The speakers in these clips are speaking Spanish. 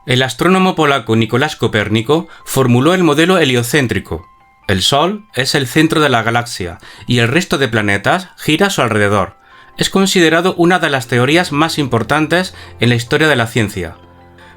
El astrónomo polaco Nicolás Copérnico formuló el modelo heliocéntrico. El Sol es el centro de la galaxia y el resto de planetas gira a su alrededor. Es considerado una de las teorías más importantes en la historia de la ciencia.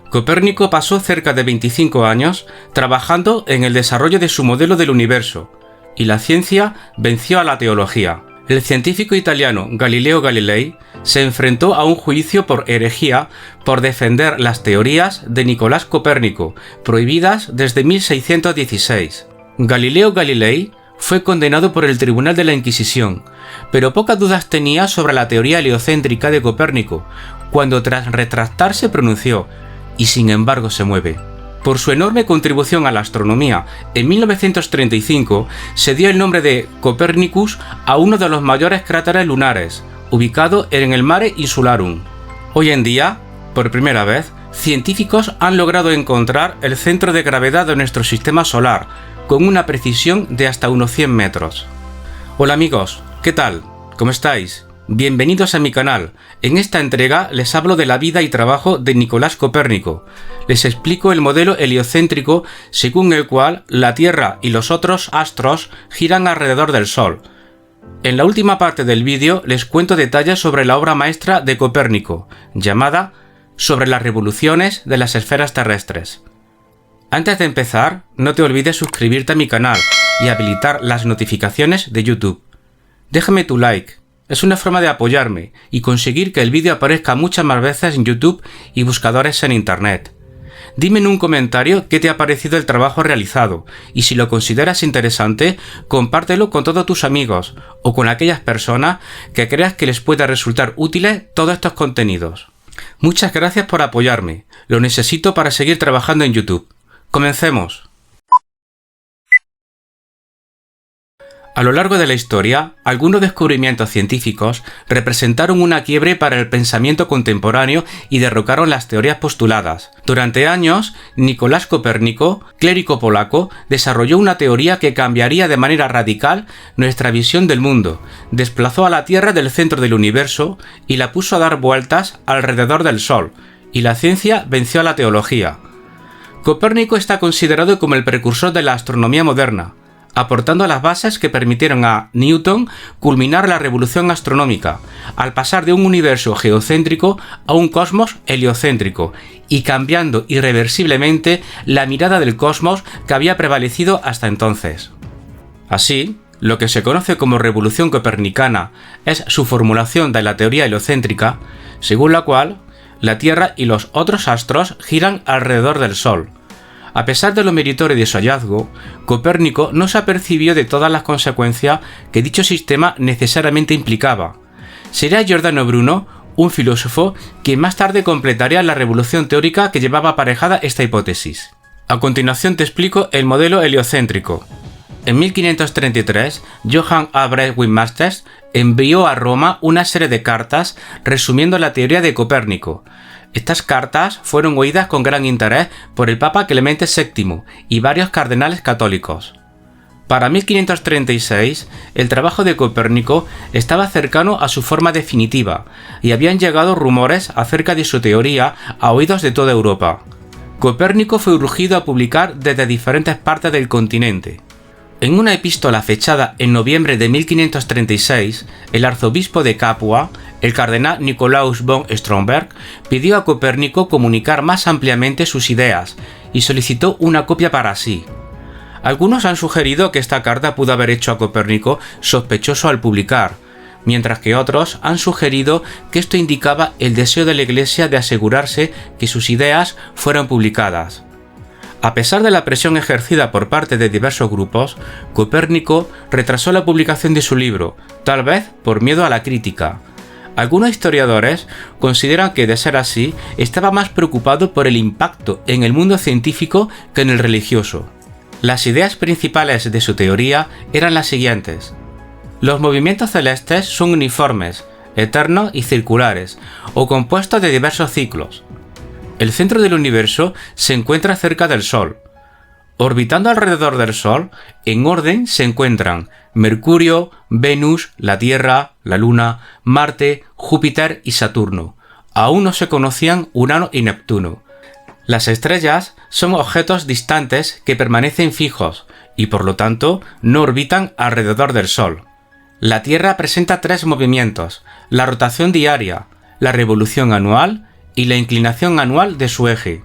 Copérnico pasó cerca de 25 años trabajando en el desarrollo de su modelo del universo, y la ciencia venció a la teología. El científico italiano Galileo Galilei se enfrentó a un juicio por herejía por defender las teorías de Nicolás Copérnico, prohibidas desde 1616. Galileo Galilei fue condenado por el Tribunal de la Inquisición, pero pocas dudas tenía sobre la teoría heliocéntrica de Copérnico, cuando tras retractarse pronunció: "Y sin embargo se mueve". Por su enorme contribución a la astronomía, en 1935 se dio el nombre de Copernicus a uno de los mayores cráteres lunares, ubicado en el Mare Insularum. Hoy en día, por primera vez, científicos han logrado encontrar el centro de gravedad de nuestro sistema solar, con una precisión de hasta unos 100 metros. Hola amigos, ¿qué tal? ¿Cómo estáis? Bienvenidos a mi canal. En esta entrega les hablo de la vida y trabajo de Nicolás Copérnico. Les explico el modelo heliocéntrico según el cual la Tierra y los otros astros giran alrededor del Sol. En la última parte del vídeo les cuento detalles sobre la obra maestra de Copérnico, llamada Sobre las revoluciones de las esferas terrestres. Antes de empezar, no te olvides suscribirte a mi canal y habilitar las notificaciones de YouTube. Déjame tu like. Es una forma de apoyarme y conseguir que el vídeo aparezca muchas más veces en YouTube y buscadores en Internet. Dime en un comentario qué te ha parecido el trabajo realizado y si lo consideras interesante, compártelo con todos tus amigos o con aquellas personas que creas que les pueda resultar útiles todos estos contenidos. Muchas gracias por apoyarme. Lo necesito para seguir trabajando en YouTube. Comencemos. A lo largo de la historia, algunos descubrimientos científicos representaron una quiebre para el pensamiento contemporáneo y derrocaron las teorías postuladas. Durante años, Nicolás Copérnico, clérigo polaco, desarrolló una teoría que cambiaría de manera radical nuestra visión del mundo, desplazó a la Tierra del centro del universo y la puso a dar vueltas alrededor del Sol, y la ciencia venció a la teología. Copérnico está considerado como el precursor de la astronomía moderna, aportando las bases que permitieron a Newton culminar la revolución astronómica, al pasar de un universo geocéntrico a un cosmos heliocéntrico, y cambiando irreversiblemente la mirada del cosmos que había prevalecido hasta entonces. Así, lo que se conoce como revolución copernicana es su formulación de la teoría heliocéntrica, según la cual la Tierra y los otros astros giran alrededor del Sol. A pesar de lo meritorio de su hallazgo, Copérnico no se apercibió de todas las consecuencias que dicho sistema necesariamente implicaba. Sería Giordano Bruno, un filósofo, quien más tarde completaría la revolución teórica que llevaba aparejada esta hipótesis. A continuación te explico el modelo heliocéntrico. En 1533, Johann Albrecht Wittmeister envió a Roma una serie de cartas resumiendo la teoría de Copérnico. Estas cartas fueron oídas con gran interés por el Papa Clemente VII y varios cardenales católicos. Para 1536, el trabajo de Copérnico estaba cercano a su forma definitiva y habían llegado rumores acerca de su teoría a oídos de toda Europa. Copérnico fue urgido a publicar desde diferentes partes del continente. En una epístola fechada en noviembre de 1536, el arzobispo de Capua, el cardenal Nicolaus von Stromberg, pidió a Copérnico comunicar más ampliamente sus ideas y solicitó una copia para sí. Algunos han sugerido que esta carta pudo haber hecho a Copérnico sospechoso al publicar, mientras que otros han sugerido que esto indicaba el deseo de la Iglesia de asegurarse que sus ideas fueran publicadas. A pesar de la presión ejercida por parte de diversos grupos, Copérnico retrasó la publicación de su libro, tal vez por miedo a la crítica. Algunos historiadores consideran que, de ser así, estaba más preocupado por el impacto en el mundo científico que en el religioso. Las ideas principales de su teoría eran las siguientes. Los movimientos celestes son uniformes, eternos y circulares, o compuestos de diversos ciclos. El centro del universo se encuentra cerca del Sol. Orbitando alrededor del Sol, en orden se encuentran Mercurio, Venus, la Tierra, la Luna, Marte, Júpiter y Saturno. Aún no se conocían Urano y Neptuno. Las estrellas son objetos distantes que permanecen fijos y por lo tanto no orbitan alrededor del Sol. La Tierra presenta 3 movimientos: la rotación diaria, la revolución anual y la inclinación anual de su eje.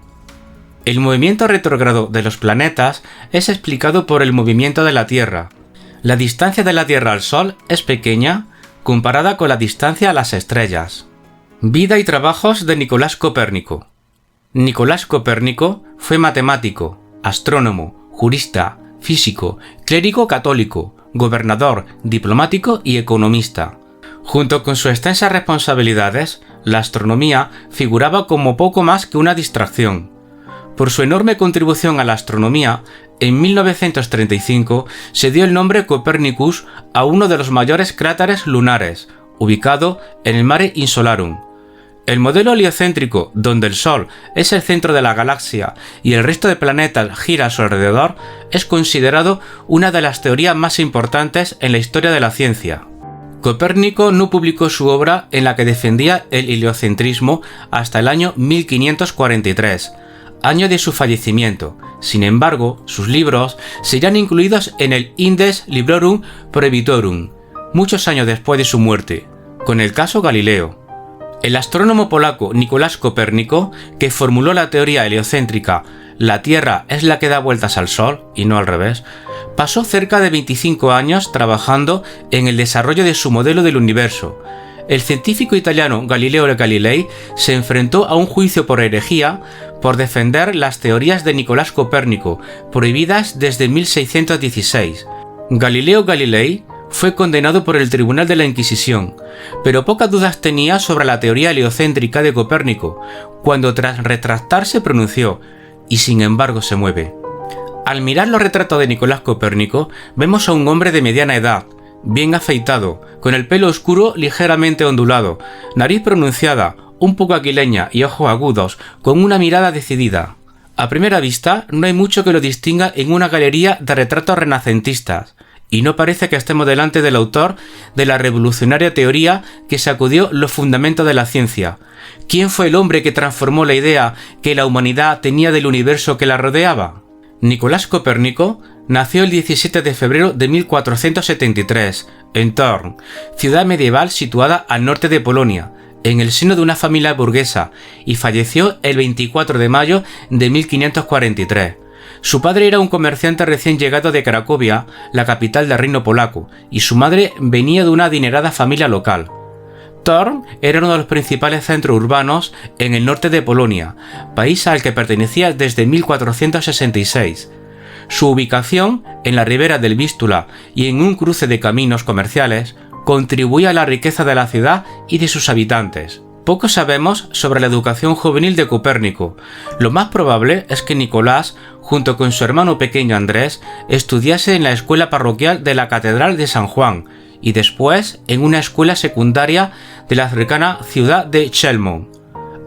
El movimiento retrógrado de los planetas es explicado por el movimiento de la Tierra. La distancia de la Tierra al Sol es pequeña comparada con la distancia a las estrellas. Vida y trabajos de Nicolás Copérnico. Nicolás Copérnico fue matemático, astrónomo, jurista, físico, clérigo católico, gobernador, diplomático y economista. Junto con sus extensas responsabilidades, la astronomía figuraba como poco más que una distracción. Por su enorme contribución a la astronomía, en 1935 se dio el nombre Copernicus a uno de los mayores cráteres lunares, ubicado en el Mare Insularum. El modelo heliocéntrico, donde el Sol es el centro de la galaxia y el resto de planetas gira a su alrededor, es considerado una de las teorías más importantes en la historia de la ciencia. Copérnico no publicó su obra en la que defendía el heliocentrismo hasta el año 1543, año de su fallecimiento. Sin embargo, sus libros serían incluidos en el Index Librorum Prohibitorum, muchos años después de su muerte, con el caso Galileo. El astrónomo polaco Nicolás Copérnico, que formuló la teoría heliocéntrica «La Tierra es la que da vueltas al Sol, y no al revés», pasó cerca de 25 años trabajando en el desarrollo de su modelo del universo. El científico italiano Galileo Galilei se enfrentó a un juicio por herejía por defender las teorías de Nicolás Copérnico, prohibidas desde 1616. Galileo Galilei fue condenado por el Tribunal de la Inquisición, pero pocas dudas tenía sobre la teoría heliocéntrica de Copérnico, cuando tras retractarse pronunció, y sin embargo se mueve. Al mirar los retratos de Nicolás Copérnico, vemos a un hombre de mediana edad, bien afeitado, con el pelo oscuro ligeramente ondulado, nariz pronunciada, un poco aguileña y ojos agudos, con una mirada decidida. A primera vista, no hay mucho que lo distinga en una galería de retratos renacentistas, y no parece que estemos delante del autor de la revolucionaria teoría que sacudió los fundamentos de la ciencia. ¿Quién fue el hombre que transformó la idea que la humanidad tenía del universo que la rodeaba? Nicolás Copérnico nació el 17 de febrero de 1473, en Thorn, ciudad medieval situada al norte de Polonia, en el seno de una familia burguesa, y falleció el 24 de mayo de 1543. Su padre era un comerciante recién llegado de Cracovia, la capital del reino polaco, y su madre venía de una adinerada familia local. Thorn era uno de los principales centros urbanos en el norte de Polonia, país al que pertenecía desde 1466. Su ubicación, en la ribera del Vístula y en un cruce de caminos comerciales, contribuía a la riqueza de la ciudad y de sus habitantes. Poco sabemos sobre la educación juvenil de Copérnico. Lo más probable es que Nicolás, junto con su hermano pequeño Andrés, estudiase en la escuela parroquial de la Catedral de San Juan y después en una escuela secundaria de la cercana ciudad de Chełmno.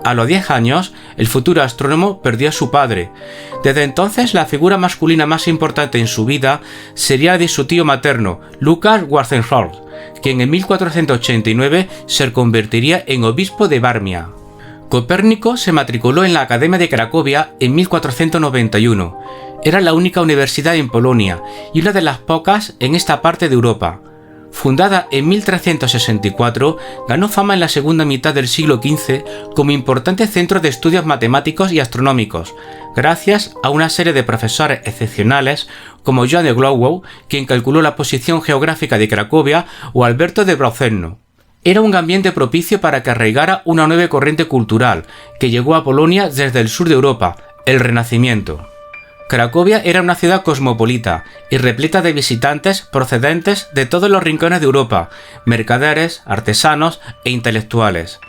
A los 10 años, el futuro astrónomo perdió a su padre. Desde entonces, la figura masculina más importante en su vida sería la de su tío materno, Lucas Wartenholz, quien en 1489 se convertiría en obispo de Varmia. Copérnico se matriculó en la Academia de Cracovia en 1491. Era la única universidad en Polonia y una de las pocas en esta parte de Europa. Fundada en 1364, ganó fama en la segunda mitad del siglo XV como importante centro de estudios matemáticos y astronómicos, gracias a una serie de profesores excepcionales como Johannes Glowworth, quien calculó la posición geográfica de Cracovia, o Alberto de Brozzeno. Era un ambiente propicio para que arraigara una nueva corriente cultural que llegó a Polonia desde el sur de Europa, el Renacimiento. Cracovia era una ciudad cosmopolita y repleta de visitantes procedentes de todos los rincones de Europa, mercaderes, artesanos e intelectuales.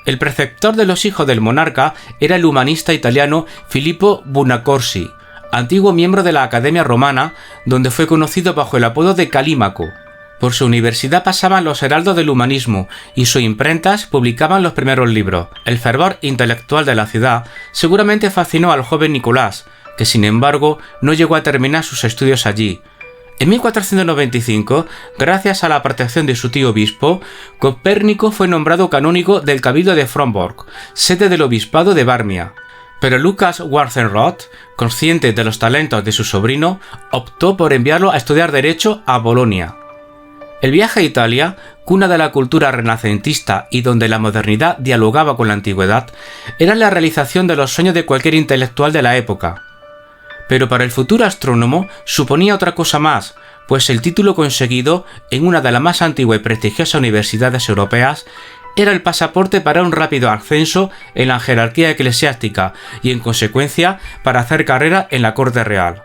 El preceptor de los hijos del monarca era el humanista italiano Filippo Buonaccorsi, antiguo miembro de la Academia Romana, donde fue conocido bajo el apodo de Calímaco. Por su universidad pasaban los heraldos del humanismo y sus imprentas publicaban los primeros libros. El fervor intelectual de la ciudad seguramente fascinó al joven Nicolás, que sin embargo no llegó a terminar sus estudios allí. En 1495, gracias a la protección de su tío obispo, Copérnico fue nombrado canónigo del Cabildo de Frombork, sede del obispado de Varmia. Pero Lucas Wartenroth, consciente de los talentos de su sobrino, optó por enviarlo a estudiar Derecho a Bolonia. El viaje a Italia, cuna de la cultura renacentista y donde la modernidad dialogaba con la antigüedad, era la realización de los sueños de cualquier intelectual de la época. Pero para el futuro astrónomo suponía otra cosa más, pues el título conseguido en una de las más antiguas y prestigiosas universidades europeas era el pasaporte para un rápido ascenso en la jerarquía eclesiástica y, en consecuencia, para hacer carrera en la corte real.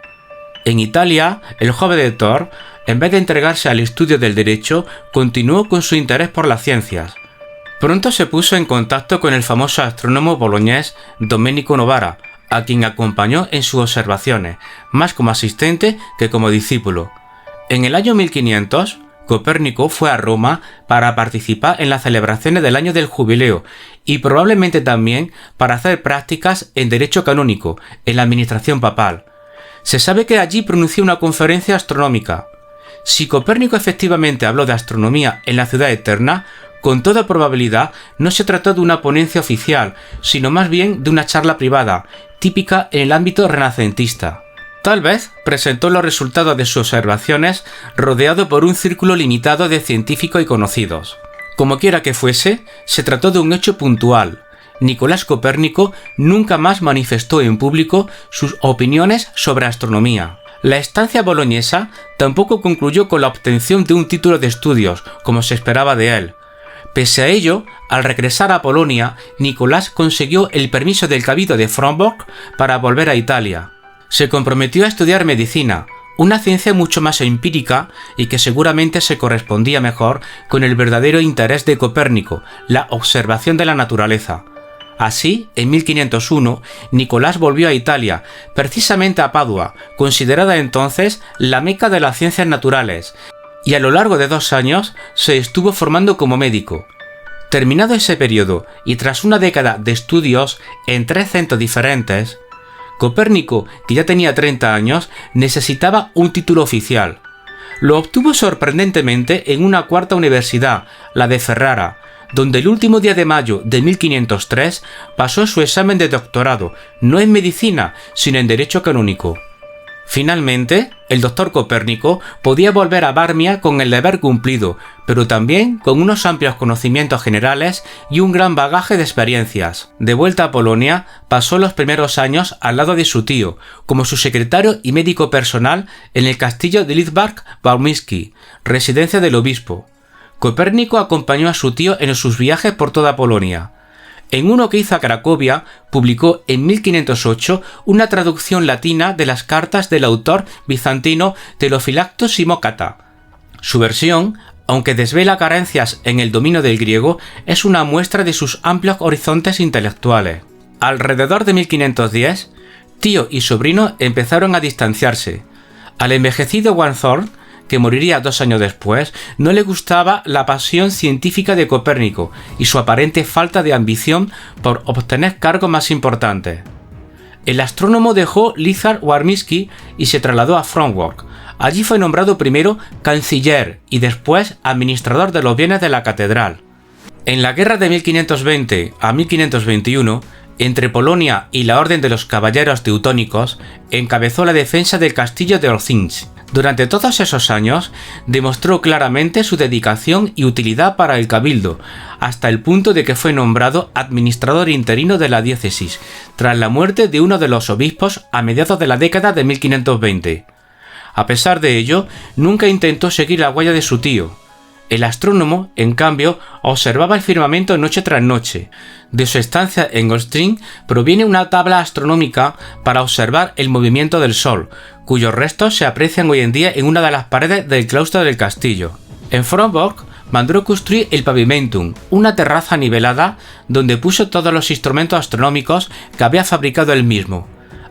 En Italia, el joven Ettore, en vez de entregarse al estudio del derecho, continuó con su interés por las ciencias. Pronto se puso en contacto con el famoso astrónomo boloñés Domenico Novara, a quien acompañó en sus observaciones, más como asistente que como discípulo. En el año 1500, Copérnico fue a Roma para participar en las celebraciones del año del jubileo y probablemente también para hacer prácticas en derecho canónico en la administración papal. Se sabe que allí pronunció una conferencia astronómica. Si Copérnico efectivamente habló de astronomía en la ciudad eterna, con toda probabilidad no se trató de una ponencia oficial, sino más bien de una charla privada, típica en el ámbito renacentista. Tal vez presentó los resultados de sus observaciones rodeado por un círculo limitado de científicos y conocidos. Como quiera que fuese, se trató de un hecho puntual. Nicolás Copérnico nunca más manifestó en público sus opiniones sobre astronomía. La estancia boloñesa tampoco concluyó con la obtención de un título de estudios, como se esperaba de él. Pese a ello, al regresar a Polonia, Nicolás consiguió el permiso del Cabildo de Frombork para volver a Italia. Se comprometió a estudiar medicina, una ciencia mucho más empírica y que seguramente se correspondía mejor con el verdadero interés de Copérnico, la observación de la naturaleza. Así, en 1501, Nicolás volvió a Italia, precisamente a Padua, considerada entonces la meca de las ciencias naturales, y a lo largo de 2 años se estuvo formando como médico. Terminado ese periodo y tras una década de estudios en 3 centros diferentes, Copérnico, que ya tenía 30 años, necesitaba un título oficial. Lo obtuvo sorprendentemente en una cuarta universidad, la de Ferrara, donde el último día de mayo de 1503 pasó su examen de doctorado, no en medicina, sino en derecho canónico. Finalmente, el doctor Copérnico podía volver a Varmia con el deber cumplido, pero también con unos amplios conocimientos generales y un gran bagaje de experiencias. De vuelta a Polonia, pasó los primeros años al lado de su tío, como su secretario y médico personal en el castillo de Lidzbark-Warmiński, residencia del obispo. Copérnico acompañó a su tío en sus viajes por toda Polonia. En uno que hizo a Cracovia, publicó en 1508 una traducción latina de las cartas del autor bizantino Teofilacto Simócata. Su versión, aunque desvela carencias en el dominio del griego, es una muestra de sus amplios horizontes intelectuales. Alrededor de 1510, tío y sobrino empezaron a distanciarse. Al envejecido Wartenroth, que moriría 2 años después, no le gustaba la pasión científica de Copérnico y su aparente falta de ambición por obtener cargos más importantes. El astrónomo dejó Lidzbark-Warmiński y se trasladó a Frombork. Allí fue nombrado primero canciller y después administrador de los bienes de la catedral. En la guerra de 1520 a 1521, entre Polonia y la Orden de los Caballeros Teutónicos, encabezó la defensa del castillo de Olsztyn. Durante todos esos años, demostró claramente su dedicación y utilidad para el cabildo, hasta el punto de que fue nombrado administrador interino de la diócesis, tras la muerte de uno de los obispos a mediados de la década de 1520. A pesar de ello, nunca intentó seguir la huella de su tío. El astrónomo, en cambio, observaba el firmamento noche tras noche. De su estancia en Olsztyn proviene una tabla astronómica para observar el movimiento del Sol, cuyos restos se aprecian hoy en día en una de las paredes del claustro del castillo. En Frombork mandó construir el pavimentum, una terraza nivelada donde puso todos los instrumentos astronómicos que había fabricado él mismo.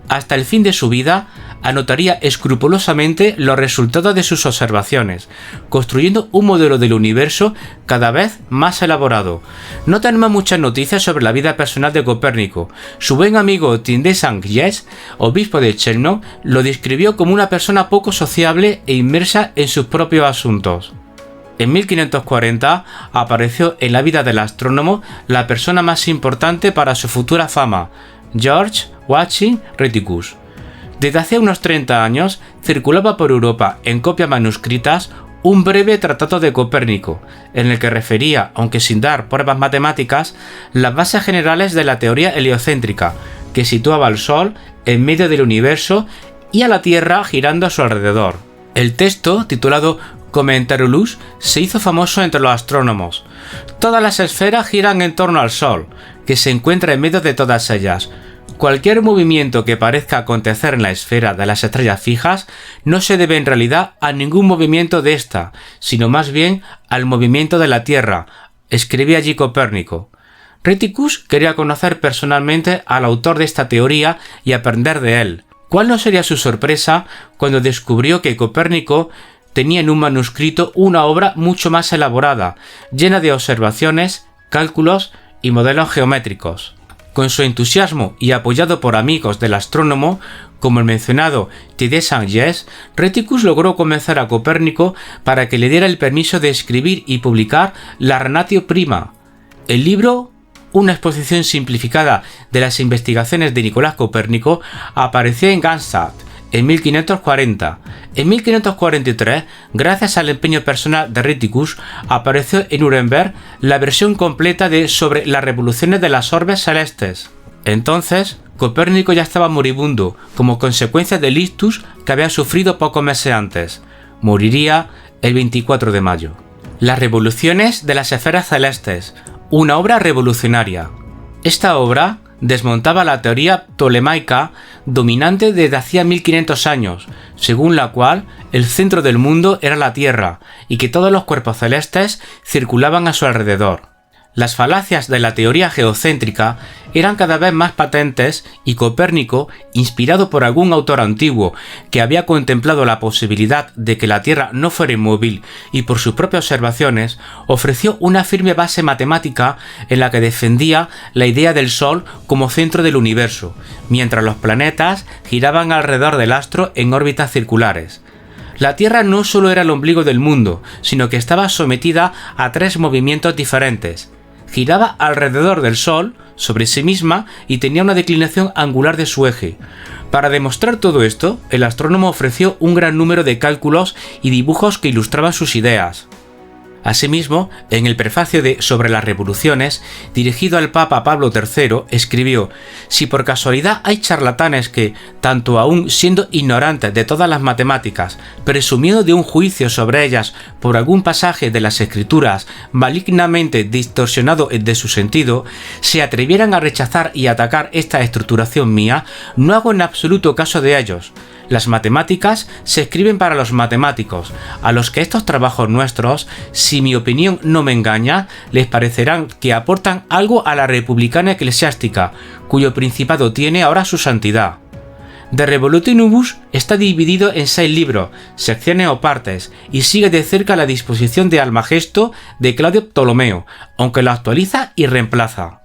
Hasta el fin de su vida, anotaría escrupulosamente los resultados de sus observaciones, construyendo un modelo del universo cada vez más elaborado. No tenemos muchas noticias sobre la vida personal de Copérnico. Su buen amigo Tindé Sangies, obispo de Chelmno, lo describió como una persona poco sociable e inmersa en sus propios asuntos. En 1540 apareció en la vida del astrónomo la persona más importante para su futura fama, George Watson Rheticus. Desde hace unos 30 años circulaba por Europa en copias manuscritas un breve tratado de Copérnico, en el que refería, aunque sin dar pruebas matemáticas, las bases generales de la teoría heliocéntrica, que situaba al Sol en medio del universo y a la Tierra girando a su alrededor. El texto, titulado Commentarulus, se hizo famoso entre los astrónomos. Todas las esferas giran en torno al Sol, que se encuentra en medio de todas ellas. Cualquier movimiento que parezca acontecer en la esfera de las estrellas fijas no se debe en realidad a ningún movimiento de ésta, sino más bien al movimiento de la Tierra, escribía allí Copérnico. Rheticus quería conocer personalmente al autor de esta teoría y aprender de él. ¿Cuál no sería su sorpresa cuando descubrió que Copérnico tenía en un manuscrito una obra mucho más elaborada, llena de observaciones, cálculos y modelos geométricos? Con su entusiasmo y apoyado por amigos del astrónomo, como el mencionado Thierry Saint-Just, Rheticus logró convencer a Copérnico para que le diera el permiso de escribir y publicar la Ratio Prima. El libro, una exposición simplificada de las investigaciones de Nicolás Copérnico, apareció en Darmstadt en 1540. En 1543, gracias al empeño personal de Rheticus, apareció en Nuremberg la versión completa de Sobre las revoluciones de las orbes celestes. Entonces, Copérnico ya estaba moribundo como consecuencia del ictus que había sufrido pocos meses antes. Moriría el 24 de mayo. Las revoluciones de las esferas celestes, una obra revolucionaria. Esta obra desmontaba la teoría ptolemaica dominante desde hacía 1500 años, según la cual el centro del mundo era la Tierra y que todos los cuerpos celestes circulaban a su alrededor. Las falacias de la teoría geocéntrica eran cada vez más patentes y Copérnico, inspirado por algún autor antiguo que había contemplado la posibilidad de que la Tierra no fuera inmóvil y por sus propias observaciones, ofreció una firme base matemática en la que defendía la idea del Sol como centro del universo, mientras los planetas giraban alrededor del astro en órbitas circulares. La Tierra no solo era el ombligo del mundo, sino que estaba sometida a 3 movimientos diferentes. Giraba alrededor del Sol, sobre sí misma, y tenía una declinación angular de su eje. Para demostrar todo esto, el astrónomo ofreció un gran número de cálculos y dibujos que ilustraban sus ideas. Asimismo, en el prefacio de Sobre las revoluciones, dirigido al Papa Pablo III, escribió: «Si por casualidad hay charlatanes que, tanto aún siendo ignorantes de todas las matemáticas, presumiendo de un juicio sobre ellas por algún pasaje de las Escrituras malignamente distorsionado de su sentido, se atrevieran a rechazar y atacar esta estructuración mía, no hago en absoluto caso de ellos. Las matemáticas se escriben para los matemáticos, a los que estos trabajos nuestros, si mi opinión no me engaña, les parecerán que aportan algo a la republicana eclesiástica, cuyo principado tiene ahora su santidad». De Revolutionibus está dividido en 6 libros, secciones o partes, y sigue de cerca la disposición de Almagesto de Claudio Ptolomeo, aunque lo actualiza y reemplaza.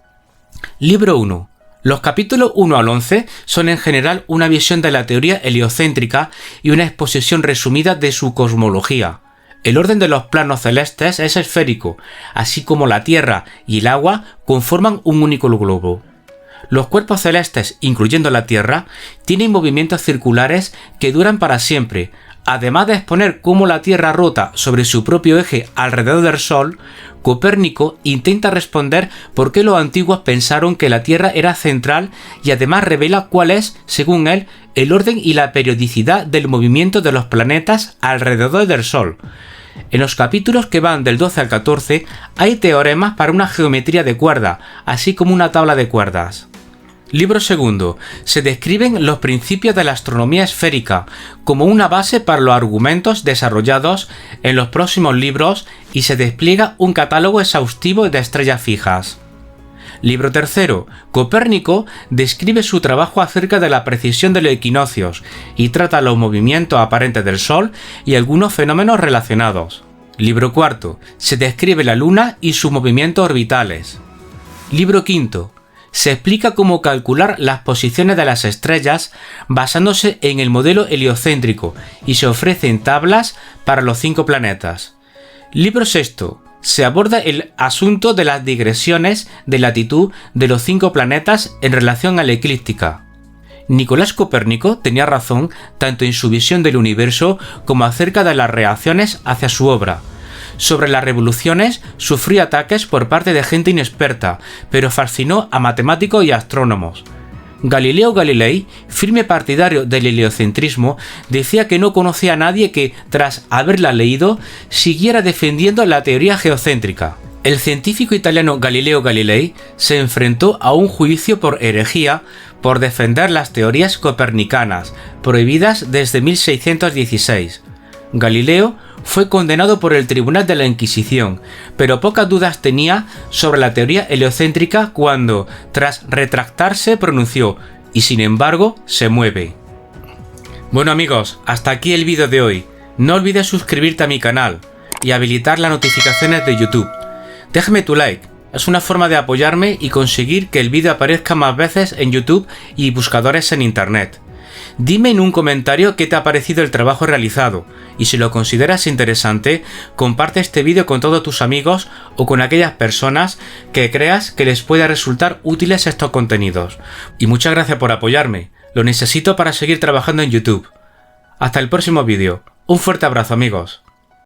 Libro 1. Los capítulos 1 al 11 son en general una visión de la teoría heliocéntrica y una exposición resumida de su cosmología. El orden de los planos celestes es esférico, así como la Tierra y el agua conforman un único globo. Los cuerpos celestes, incluyendo la Tierra, tienen movimientos circulares que duran para siempre. Además de exponer cómo la Tierra rota sobre su propio eje alrededor del Sol, Copérnico intenta responder por qué los antiguos pensaron que la Tierra era central y además revela cuál es, según él, el orden y la periodicidad del movimiento de los planetas alrededor del Sol. En los capítulos que van del 12 al 14 hay teoremas para una geometría de cuerda, así como una tabla de cuerdas. Libro 2. Se describen los principios de la astronomía esférica como una base para los argumentos desarrollados en los próximos libros y se despliega un catálogo exhaustivo de estrellas fijas. Libro 3. Copérnico describe su trabajo acerca de la precisión de los equinoccios y trata los movimientos aparentes del Sol y algunos fenómenos relacionados. Libro 4. Se describe la Luna y sus movimientos orbitales. Libro 5. Se explica cómo calcular las posiciones de las estrellas basándose en el modelo heliocéntrico y se ofrecen tablas para los 5 planetas. Libro 6. se aborda el asunto de las digresiones de latitud de los 5 planetas en relación a la eclíptica. Nicolás Copérnico tenía razón tanto en su visión del universo como acerca de las reacciones hacia su obra. Sobre las revoluciones sufrió ataques por parte de gente inexperta, pero fascinó a matemáticos y astrónomos. Galileo Galilei, firme partidario del heliocentrismo, decía que no conocía a nadie que, tras haberla leído, siguiera defendiendo la teoría geocéntrica. El científico italiano Galileo Galilei se enfrentó a un juicio por herejía por defender las teorías copernicanas, prohibidas desde 1616. Galileo fue condenado por el Tribunal de la Inquisición, pero pocas dudas tenía sobre la teoría heliocéntrica cuando, tras retractarse, pronunció: "y sin embargo, se mueve". Bueno amigos, hasta aquí el vídeo de hoy. No olvides suscribirte a mi canal y habilitar las notificaciones de YouTube. Déjame tu like, es una forma de apoyarme y conseguir que el vídeo aparezca más veces en YouTube y buscadores en Internet. Dime en un comentario qué te ha parecido el trabajo realizado, y si lo consideras interesante, comparte este vídeo con todos tus amigos o con aquellas personas que creas que les pueda resultar útiles estos contenidos. Y muchas gracias por apoyarme, lo necesito para seguir trabajando en YouTube. Hasta el próximo vídeo, un fuerte abrazo amigos.